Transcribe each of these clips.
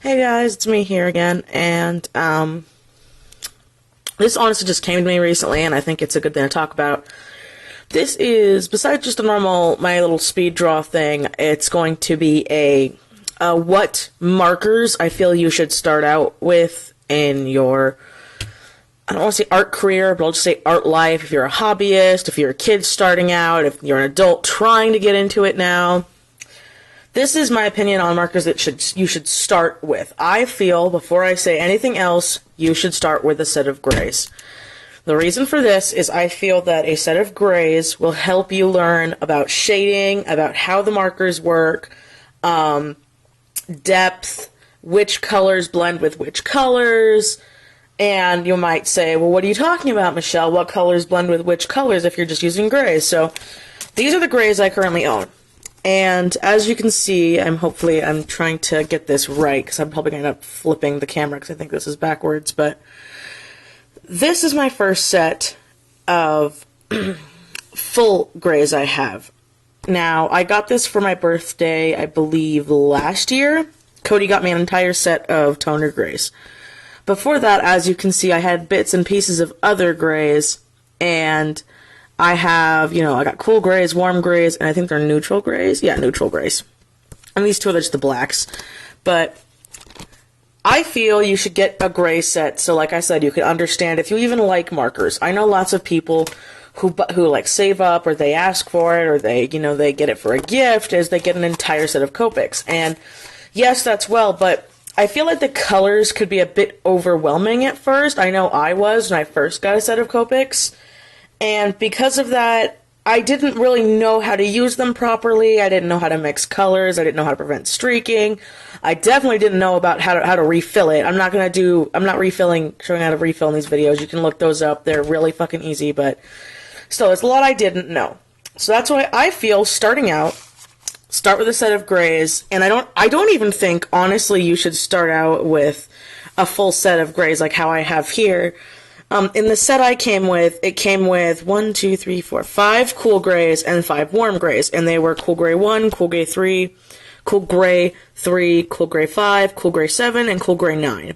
Hey guys, it's me here again, and this honestly just came to me recently, and I think it's a good thing to talk about. This is, besides just a normal, my little speed draw thing, it's going to be a what markers I feel you should start out with in your, I don't want to say art career, but I'll just say art life. If you're a hobbyist, if you're a kid starting out, if you're an adult trying to get into it now. This is my opinion on markers that you should start with. I feel, before I say anything else, you should start with a set of grays. The reason for this is I feel that a set of grays will help you learn about shading, about how the markers work, depth, which colors blend with which colors, and you might say, well, what are you talking about, Michelle? What colors blend with which colors if you're just using grays? So these are the grays I currently own. And as you can see, I'm trying to get this right, because I'm probably going to end up flipping the camera because I think this is backwards, but this is my first set of full grays I have. Now, I got this for my birthday, I believe, last year. Cody got me an entire set of toner grays. Before that, as you can see, I had bits and pieces of other grays, and I have, I got cool grays, warm grays, and I think they're neutral grays. Yeah, neutral grays. And these two are just the blacks. But I feel you should get a gray set, so like I said, you can understand if you even like markers. I know lots of people who like save up, or they ask for it, or they get it for a gift, as they get an entire set of Copics. And yes, that's well, but I feel like the colors could be a bit overwhelming at first. I know I was when I first got a set of Copics. And because of that, I didn't really know how to use them properly. I didn't know how to mix colors. I didn't know how to prevent streaking. I definitely didn't know about how to refill it. I'm not showing how to refill in these videos. You can look those up. They're really fucking easy, but still, it's a lot I didn't know. So that's why I feel, starting out, start with a set of grays. And I don't even think, honestly, you should start out with a full set of grays like how I have here. In the set I came with, it came with 5 cool grays and 5 warm grays, and they were cool gray 1, cool gray 3, cool gray 3, cool gray 5, cool gray 7, and cool gray 9.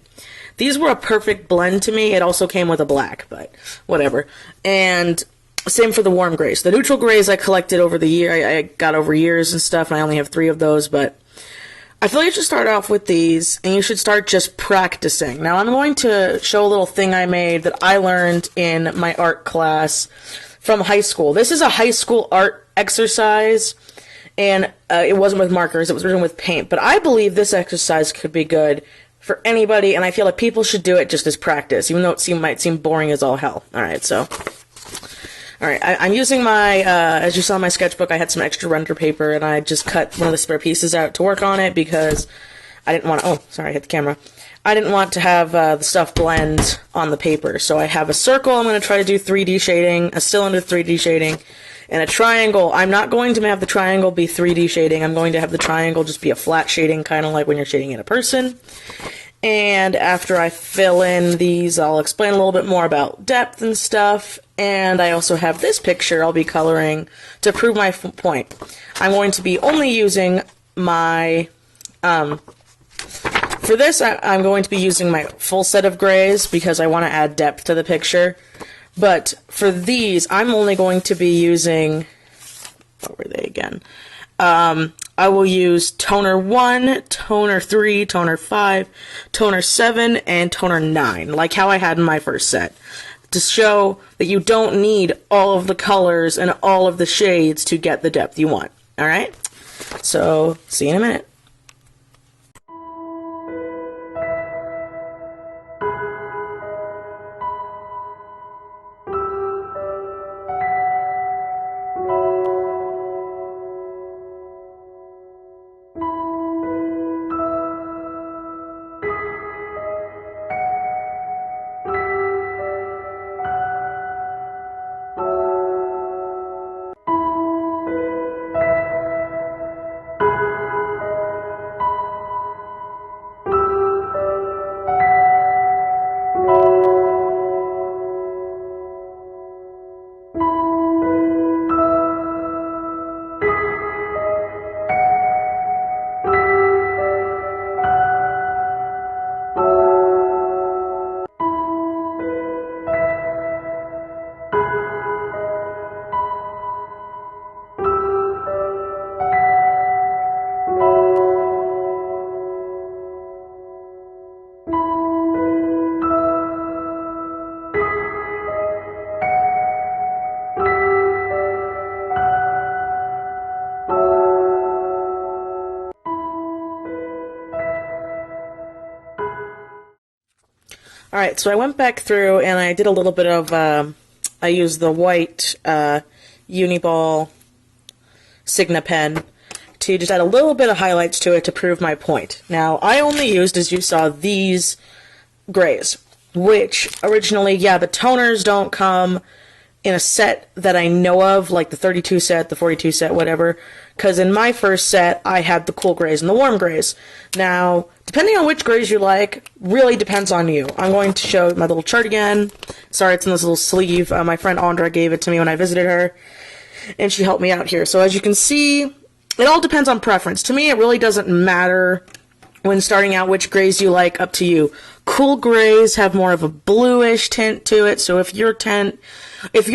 These were a perfect blend to me. It also came with a black, but whatever. And same for the warm grays. The neutral grays I collected over the year. I got over years and stuff, and I only have 3 of those, but I feel you should start off with these, and you should start just practicing. Now, I'm going to show a little thing I made that I learned in my art class from high school. This is a high school art exercise, and it wasn't with markers, it was written with paint. But I believe this exercise could be good for anybody, and I feel like people should do it just as practice, even though it might seem boring as all hell. Alright, so alright, I'm using my, as you saw in my sketchbook, I had some extra Rendr paper, and I just cut one of the spare pieces out to work on it, because I didn't want to, oh, sorry, I hit the camera. I didn't want to have the stuff blend on the paper, so I have a circle. I'm going to try to do 3D shading, a cylinder 3D shading, and a triangle. I'm not going to have the triangle be 3D shading. I'm going to have the triangle just be a flat shading, kind of like when you're shading in a person. And after I fill in these, I'll explain a little bit more about depth and stuff. And I also have this picture I'll be coloring to prove my point. I'm going to be only using my, for this, I'm going to be using my full set of grays because I want to add depth to the picture. But for these, I'm only going to be using, what were they again? I will use toner 1, toner 3, toner 5, toner 7, and toner 9, like how I had in my first set, to show that you don't need all of the colors and all of the shades to get the depth you want. Alright? So, see you in a minute. Alright, so I went back through and I did a little bit of, I used the white Uniball Signa pen to just add a little bit of highlights to it to prove my point. Now, I only used, as you saw, these grays, which originally, yeah, the toners don't come in a set that I know of, like the 32 set, the 42 set, whatever, because in my first set, I had the cool grays and the warm grays. Now, depending on which grays you like, really depends on you. I'm going to show my little chart again. Sorry, it's in this little sleeve. My friend Andra gave it to me when I visited her, and she helped me out here. So as you can see, it all depends on preference. To me, it really doesn't matter when starting out which grays you like, up to you. Cool grays have more of a bluish tint to it, so if your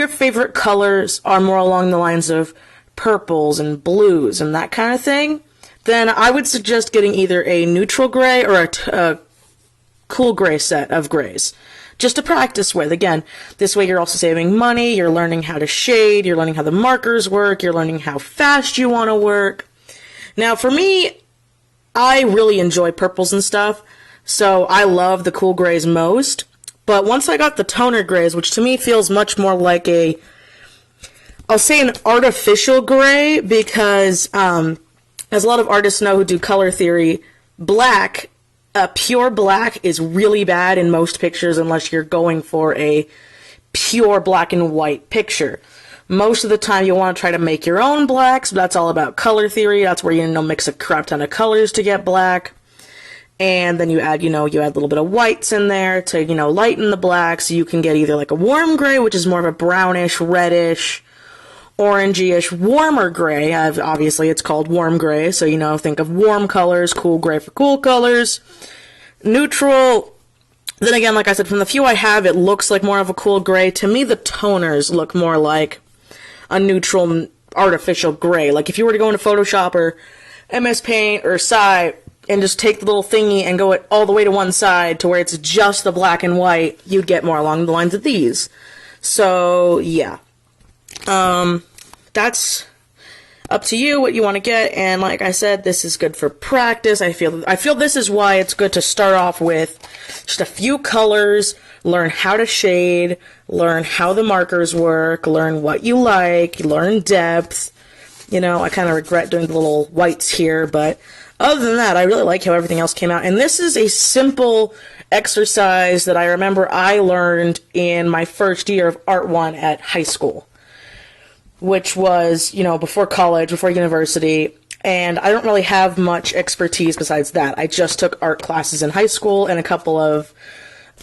favorite colors are more along the lines of purples and blues and that kind of thing, then I would suggest getting either a neutral gray or a cool gray set of grays, just to practice with. Again, this way you're also saving money, you're learning how to shade, you're learning how the markers work, you're learning how fast you want to work. Now for me, I really enjoy purples and stuff, so I love the cool grays most. But once I got the toner grays, which to me feels much more like I'll say an artificial gray, because as a lot of artists know who do color theory, black, pure black is really bad in most pictures unless you're going for a pure black and white picture. Most of the time you want to try to make your own blacks, but that's all about color theory. That's where you mix a crap ton of colors to get black. And then you add, you add a little bit of whites in there to, lighten the black, so you can get either like a warm gray, which is more of a brownish, reddish, orangey-ish, warmer gray. Obviously, it's called warm gray, so, think of warm colors, cool gray for cool colors. Neutral, then again, like I said, from the few I have, it looks like more of a cool gray. To me, the toners look more like a neutral, artificial gray. Like, if you were to go into Photoshop or MS Paint or Sci, and just take the little thingy and go it all the way to one side to where it's just the black and white, you'd get more along the lines of these. So, yeah. That's up to you what you want to get, and like I said, this is good for practice. I feel this is why it's good to start off with just a few colors, learn how to shade, learn how the markers work, learn what you like, learn depth. I kind of regret doing the little whites here, but other than that, I really like how everything else came out. And this is a simple exercise that I remember I learned in my first year of Art 1 at high school, which was, before college, before university. And I don't really have much expertise besides that. I just took art classes in high school and a couple of,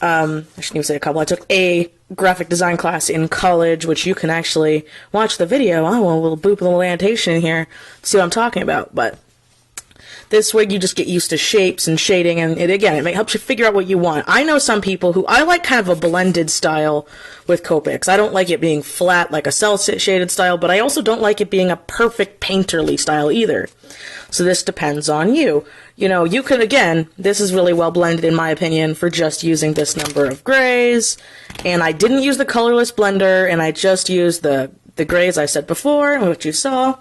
I shouldn't even say a couple, I took a graphic design class in college, which you can actually watch the video. I want a little boop, a little annotation here to see what I'm talking about. But this way you just get used to shapes and shading, and it helps you figure out what you want. I know some people who, I like kind of a blended style with Copics. I don't like it being flat like a cel-shaded style, but I also don't like it being a perfect painterly style either. So this depends on you. You could, again, this is really well blended in my opinion for just using this number of grays, and I didn't use the colorless blender, and I just used the grays I said before, which you saw.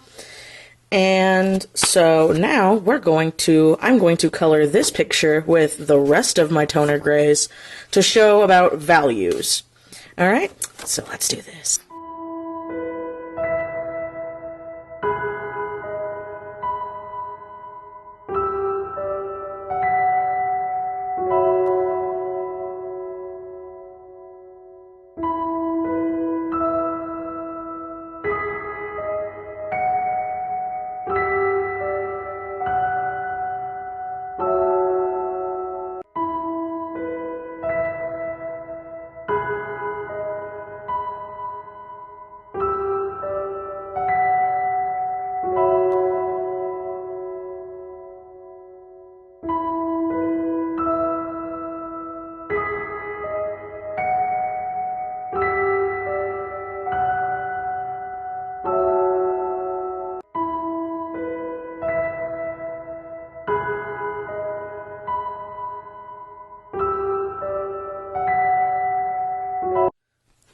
And so now I'm going to color this picture with the rest of my toner grays to show about values. Alright, so let's do this.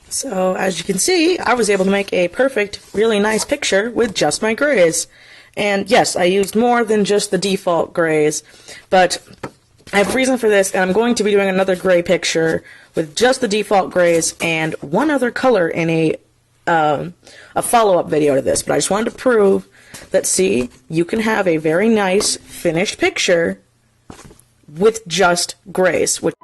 So, as you can see, I was able to make a perfect, really nice picture with just my grays. And yes, I used more than just the default grays, but I have a reason for this, and I'm going to be doing another gray picture with just the default grays and one other color in a follow-up video to this. But I just wanted to prove that, see, you can have a very nice finished picture with just grays, which